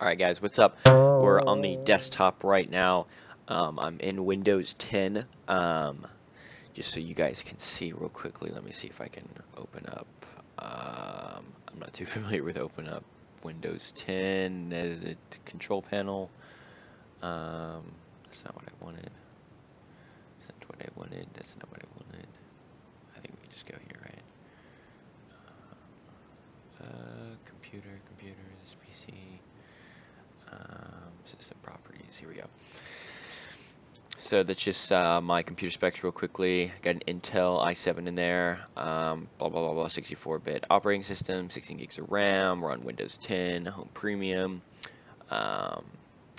Alright guys, what's up? We're on the desktop right now. I'm in Windows 10. Just so you guys can see real quickly, let me see if I can open up. I'm not too familiar with open up Windows 10 as a control panel. That's not what I wanted. That's not what I wanted. That's not what I wanted. I think we can just go here, right? Computers, PC. System properties, here we go. So that's just my computer specs real quickly. Got an Intel i7 in there, blah blah blah blah, 64-bit operating system, 16 gigs of RAM, we're on Windows 10, Home Premium.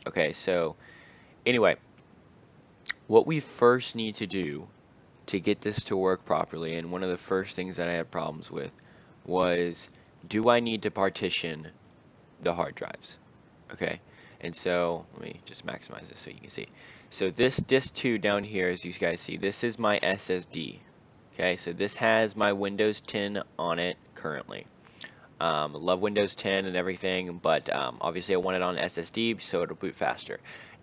Okay, so anyway, what we first need to do to get this to work properly, and one of the first things that I had problems with was, do I need to partition the hard drives? Okay, and so let me just maximize this so you can see. So this disk 2 down here, as you guys see, this is my SSD. Okay, so this has my Windows 10 on it currently. Love Windows 10 and everything, but obviously I want it on SSD so it'll boot faster.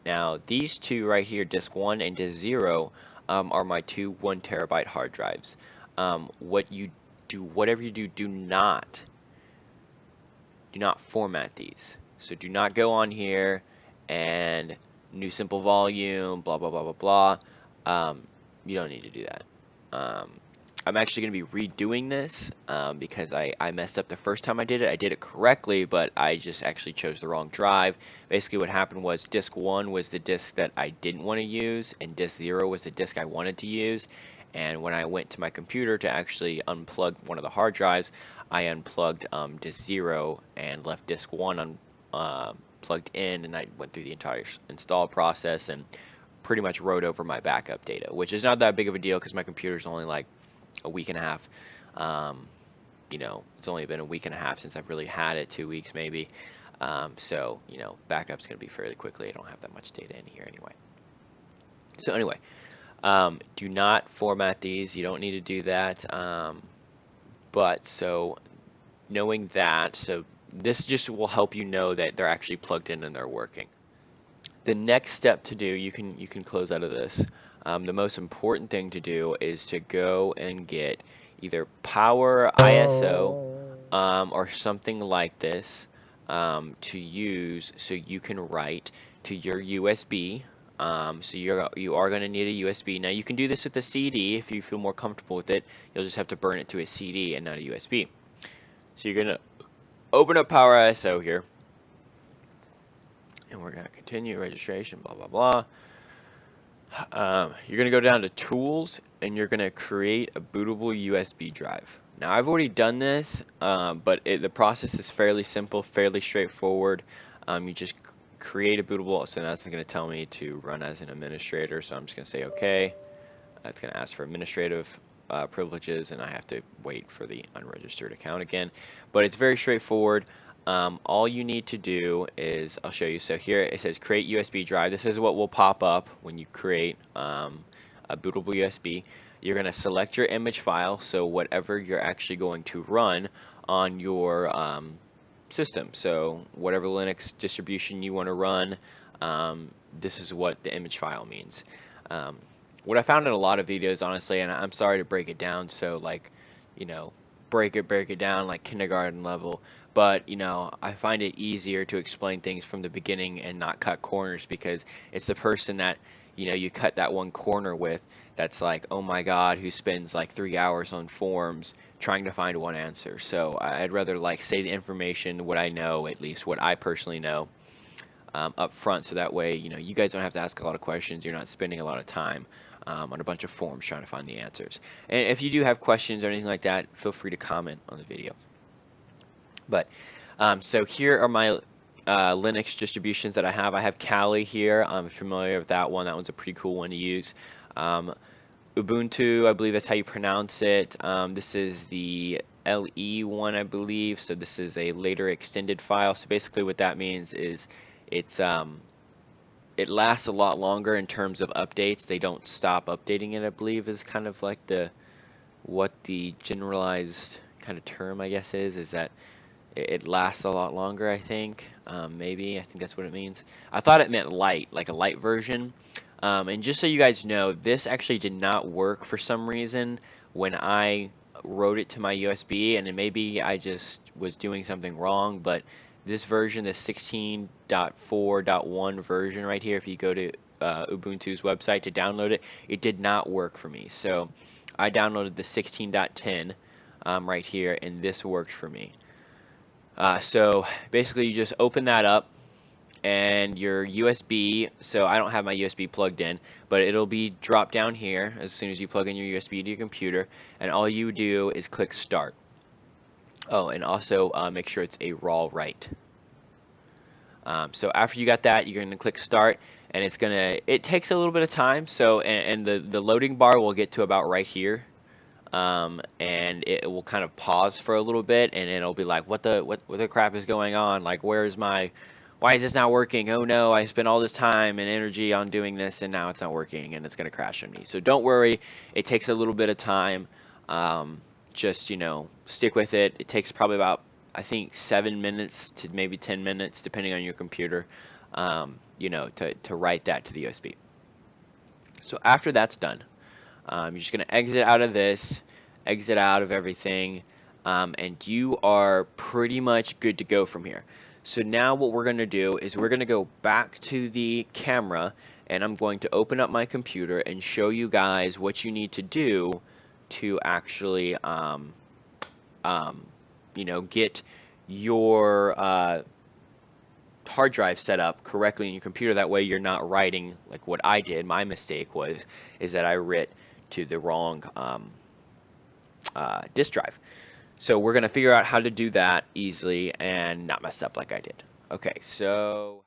Now these two right here, disk 1 and disk 0, are my two 1 terabyte hard drives. Whatever you do, do not format these. So do not go on here and new simple volume, blah blah blah blah blah. You don't need to do that. I'm actually going to be redoing this because I messed up the first time I did it. I did it correctly, but I just actually chose the wrong drive. Basically what happened was disk 1 was the disk that I didn't want to use, and disk 0 was the disk I wanted to use. And when I went to my computer to actually unplug one of the hard drives, I unplugged disk 0 and left disk 1 plugged in, and I went through the entire install process and pretty much wrote over my backup data, which is not that big of a deal because my computer's only like a week and a half. You know, it's only been a week and a half since I've really had it, 2 weeks maybe. So, you know, backup's going to be fairly quickly. I don't have that much data in here anyway. So anyway, do not format these. You don't need to do that. But so knowing that, so this just will help you know that they're actually plugged in and they're working. The next step to do, you can close out of this. The most important thing to do is to go and get either Power ISO or something like this to use so you can write to your USB. So you are going to need a USB. Now you can do this with a CD if you feel more comfortable with it. You'll just have to burn it to a CD and not a USB. So you're going to open up Power ISO here. And we're going to continue registration, blah, blah, blah. You're going to go down to Tools, and you're going to create a bootable USB drive. Now, I've already done this, but the process is fairly simple, fairly straightforward. You just create a bootable, so that's going to tell me to run as an administrator, so I'm just going to say OK. It's going to ask for administrative privileges, and I have to wait for the unregistered account again. But it's very straightforward. All you need to do is, I'll show you. So here it says create USB drive. This is what will pop up when you create a bootable USB. You're going to select your image file, so whatever you're actually going to run on your system. So whatever Linux distribution you want to run, this is what the image file means. What I found in a lot of videos, honestly, and I'm sorry to break it down so like, you know, break it down like kindergarten level, but you know, I find it easier to explain things from the beginning and not cut corners, because it's the person that, you know, you cut that one corner with that's like, oh my god, who spends like 3 hours on forums trying to find one answer. So I'd rather like say the information, what I know, at least what I personally know, up front, so that way, you know, you guys don't have to ask a lot of questions. You're not spending a lot of time on a bunch of forums trying to find the answers. And if you do have questions or anything like that, feel free to comment on the video. But so here are my Linux distributions that I have. I have Kali here. I'm familiar with that one. That one's a pretty cool one to use. Ubuntu, I believe that's how you pronounce it. This is the LE one, I believe. So this is a later extended file. So basically what that means is it lasts a lot longer in terms of updates. They don't stop updating it, I believe, is kind of like what the generalized kind of term, I guess, is that it lasts a lot longer, I think. Maybe, I think that's what it means. I thought it meant light, like a light version. And just so you guys know, this actually did not work for some reason when I wrote it to my USB, and then maybe I just was doing something wrong, but this version, the 16.4.1 version right here, if you go to Ubuntu's website to download it, it did not work for me. So I downloaded the 16.10 right here, and this worked for me. So basically you just open that up, and your USB, so I don't have my USB plugged in, but it'll be dropped down here as soon as you plug in your USB to your computer, and all you do is click start. Oh, and also make sure it's a raw write. So after you got that, you're going to click start, and it takes a little bit of time, so, and the loading bar will get to about right here. And it will kind of pause for a little bit, and it'll be like, what the crap is going on? Like, why is this not working? Oh no, I spent all this time and energy on doing this, and now it's not working, and it's gonna crash on me. So don't worry, it takes a little bit of time. Just, stick with it. It takes probably about, I think, 7 minutes to maybe 10 minutes, depending on your computer, to write that to the USB. So after that's done, you're just going to exit out of this, exit out of everything, and you are pretty much good to go from here. So now what we're going to do is we're going to go back to the camera, and I'm going to open up my computer and show you guys what you need to do to actually, get your hard drive set up correctly in your computer. That way you're not writing like what I did. My mistake is that I writ to the wrong disk drive. So we're going to figure out how to do that easily and not mess up like I did. Okay, so